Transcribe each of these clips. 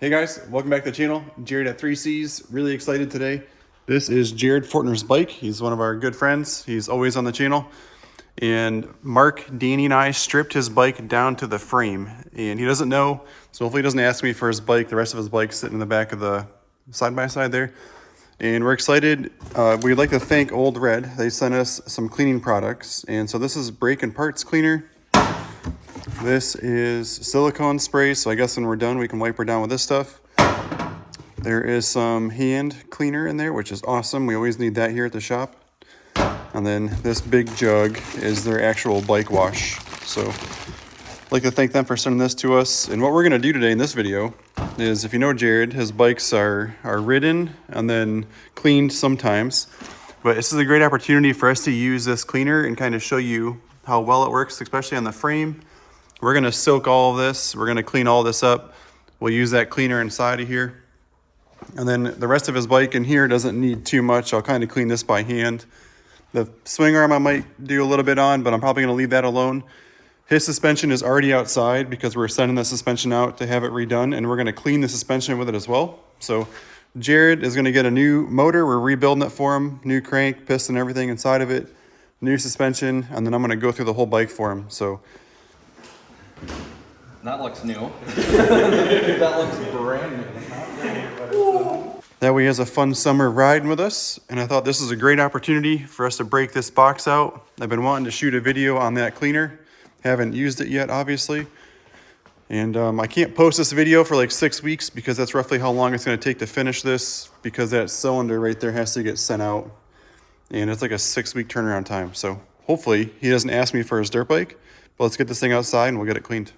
Hey guys, welcome back to the channel. Jared at 3Cs, really excited today. This is Jared Fortner's bike. He's one of our good friends. He's always on the channel. And Mark, Danny, and I stripped his bike down to the frame. And he doesn't know, so hopefully he doesn't ask me for his bike. The rest of his bike's sitting in the back of the side-by-side there. And we're excited. We'd like to thank Old Red. They sent us some cleaning products. And so this is brake and parts cleaner. This is silicone spray, so I guess when we're done, we can wipe her down with this stuff. There is some hand cleaner in there, which is awesome. We always need that here at the shop. And then this big jug is their actual bike wash. So I'd like to thank them for sending this to us. And what we're gonna do today in this video is, if you know Jared, his bikes are ridden and then cleaned sometimes. But this is a great opportunity for us to use this cleaner and kind of show you how well it works, especially on the frame. We're gonna soak all of this. We're gonna clean all this up. We'll use that cleaner inside of here. And then the rest of his bike in here doesn't need too much. I'll kind of clean this by hand. The swing arm I might do a little bit on, but I'm probably gonna leave that alone. His suspension is already outside because we're sending the suspension out to have it redone, and we're gonna clean the suspension with it as well. So Jared is gonna get a new motor. We're rebuilding it for him. New crank, piston, everything inside of it. New suspension, and then I'm gonna go through the whole bike for him. So that looks new. That looks brand new. that way he has a fun summer riding with us. And I thought this is a great opportunity for us to break this box out. I've been wanting to shoot a video on that cleaner. Haven't used it yet, obviously. And I can't post this video for like 6 weeks because that's roughly how long it's gonna take to finish this, because that cylinder right there has to get sent out. And it's like a 6-week turnaround time. So hopefully he doesn't ask me for his dirt bike, but let's get this thing outside and we'll get it cleaned.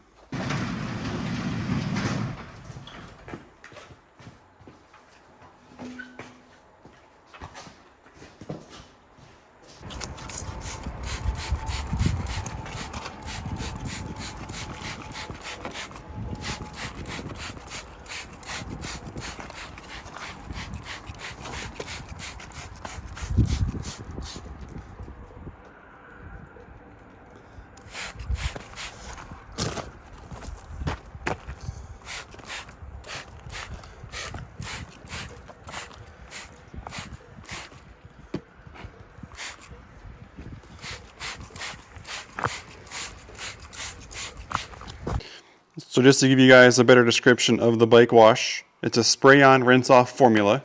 So just to give you guys a better description of the bike wash, it's a spray-on, rinse-off formula.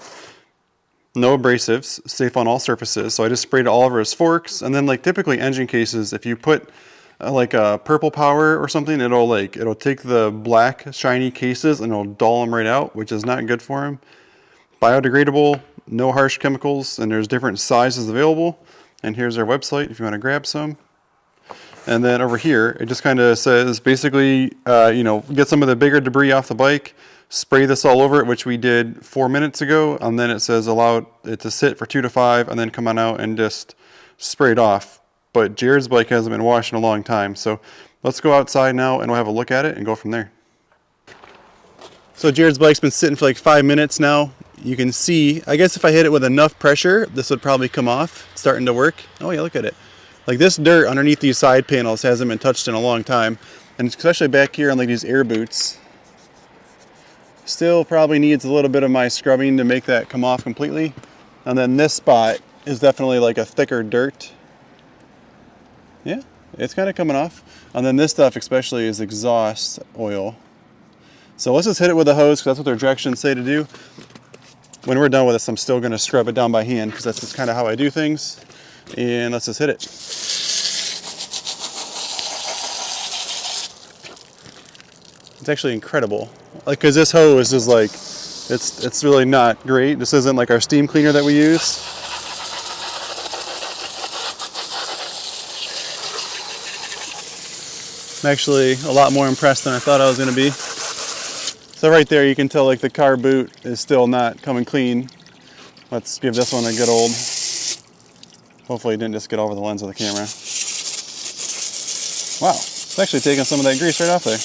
No abrasives, safe on all surfaces. So I just sprayed it all over his forks. And then, like typically engine cases, if you put like a purple power or something, it'll take the black shiny cases and it'll dull them right out, which is not good for them. Biodegradable, no harsh chemicals, and there's different sizes available. And here's our website if you want to grab some. And then over here, it just kind of says basically, get some of the bigger debris off the bike, spray this all over it, which we did 4 minutes ago. And then it says allow it to sit for 2 to 5 and then come on out and just spray it off. But Jared's bike hasn't been washed in a long time. So let's go outside now and we'll have a look at it and go from there. So Jared's bike's been sitting for like 5 minutes now. You can see, I guess if I hit it with enough pressure, this would probably come off. It's starting to work. Oh yeah, look at it. Like this dirt underneath these side panels hasn't been touched in a long time. And especially back here on like these air boots. Still probably needs a little bit of my scrubbing to make that come off completely. And then this spot is definitely like a thicker dirt. Yeah, it's kind of coming off. And then this stuff especially is exhaust oil. So let's just hit it with a hose because that's what their directions say to do. When we're done with this, I'm still going to scrub it down by hand because that's just kind of how I do things. And let's just hit it. It's actually incredible. Like, cause this hose is like, it's really not great. This isn't like our steam cleaner that we use. I'm actually a lot more impressed than I thought I was gonna be. So right there, you can tell like the car boot is still not coming clean. Let's give this one a good old. Hopefully it didn't just get over the lens of the camera. Wow, it's actually taking some of that grease right off there.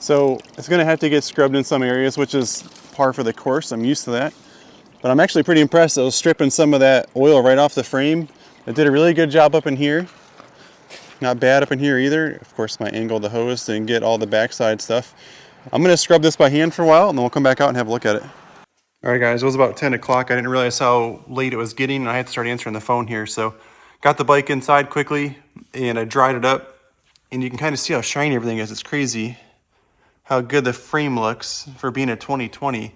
So it's gonna have to get scrubbed in some areas, which is par for the course. I'm used to that. But I'm actually pretty impressed. I was stripping some of that oil right off the frame. It did a really good job up in here. not bad up in here either. Of course, my angle of the hose didn't get all the backside stuff. I'm going to scrub this by hand for a while, and then we'll come back out and have a look at it. All right, guys, it was about 10 o'clock. I didn't realize how late it was getting, and I had to start answering the phone here. So got the bike inside quickly, and I dried it up, and you can kind of see how shiny everything is. It's crazy how good the frame looks for being a 2020.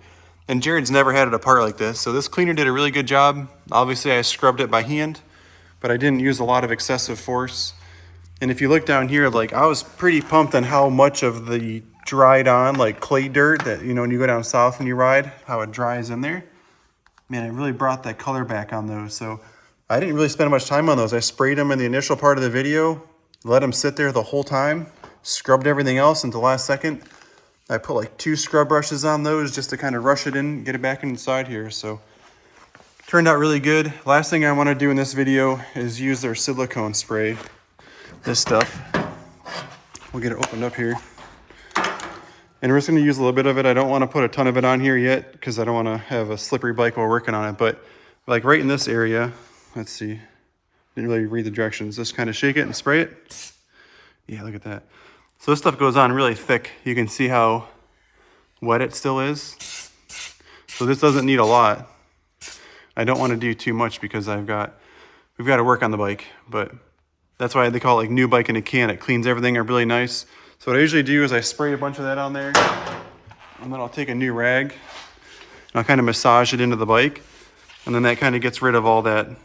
And Jared's never had it apart like this, so this cleaner did a really good job. Obviously, I scrubbed it by hand, but I didn't use a lot of excessive force. And if you look down here, like, I was pretty pumped on how much of the dried on, like, clay dirt that, you know, when you go down south and you ride, how it dries in there. Man, it really brought that color back on those. So I didn't really spend much time on those. I sprayed them in the initial part of the video, let them sit there the whole time, scrubbed everything else until the last second. I put like 2 scrub brushes on those just to kind of rush it in, get it back inside here. So turned out really good. Last thing I want to do in this video is use their silicone spray. This stuff. We'll get it opened up here. And we're just going to use a little bit of it. I don't want to put a ton of it on here yet because I don't want to have a slippery bike while working on it. But like right in this area, let's see. Didn't really read the directions. Just kind of shake it and spray it. Yeah, look at that. So this stuff goes on really thick. You can see how wet it still is. So this doesn't need a lot. I don't want to do too much because we've got to work on the bike. But that's why they call it like new bike in a can. It cleans everything up really nice. So what I usually do is I spray a bunch of that on there, and then I'll take a new rag and I'll kind of massage it into the bike, and then that kind of gets rid of all that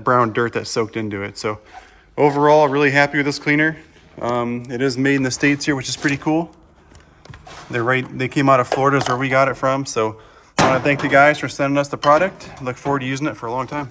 brown dirt that's soaked into it. So overall, really happy with this cleaner. It is made in the States here, which is pretty cool. They came out of Florida is where we got it from. So I want to thank the guys for sending us the product. I look forward to using it for a long time.